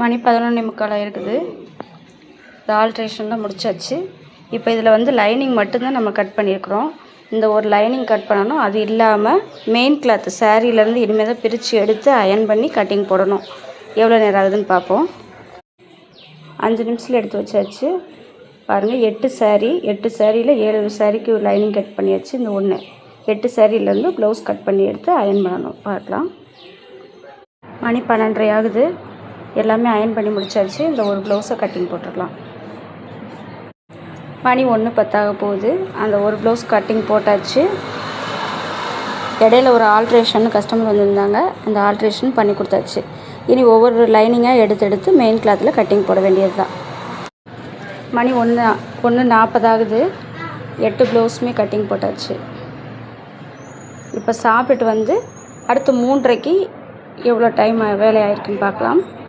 மணி 11:45 இருக்குது. இந்த ஆல்ட்ரேஷன்லாம் முடிச்சாச்சு. இப்போ இதில் வந்து லைனிங் மட்டும்தான் நம்ம கட் பண்ணியிருக்கிறோம். இந்த ஒரு லைனிங் கட் பண்ணணும். அது இல்லாமல் மெயின் கிளாத் சாரீலேருந்து இனிமேல் தான் பிரித்து எடுத்து அயன் பண்ணி கட்டிங் போடணும். எவ்வளோ நேரம் ஆகுதுன்னு பார்ப்போம். 5 நிமிஷத்தில் எடுத்து வச்சாச்சு. பாருங்கள், 8 சாரியில் 7 சாரிக்கு லைனிங் கட் பண்ணியாச்சு. இந்த 8 சாரியிலேருந்து ப்ளவுஸ் கட் பண்ணி எடுத்து அயன் பண்ணணும். பார்க்கலாம். மணி 12:30 ஆகுது. எல்லாமே அயன் பண்ணி முடிச்சாச்சு. இந்த ஒரு ப்ளவுஸை கட்டிங் போட்டுடலாம். மணி 1:10 ஆக போகுது. அந்த ஒரு ப்ளவுஸ் கட்டிங் போட்டாச்சு. இடையில ஒரு ஆல்ட்ரேஷன் கஸ்டமர் வந்திருந்தாங்க. அந்த ஆல்ட்ரேஷன் பண்ணி கொடுத்தாச்சு. இனி ஒவ்வொரு லைனிங்காக எடுத்து மெயின் கிளாத்தில் கட்டிங் போட வேண்டியது தான். மணி 1:40 ஆகுது. 8 ப்ளவுஸுமே கட்டிங் போட்டாச்சு. இப்போ சாப்பிட்டு வந்து அடுத்து 3:30க்கு எவ்வளோ டைம் வேலை ஆகிருக்குன்னு பார்க்கலாம்.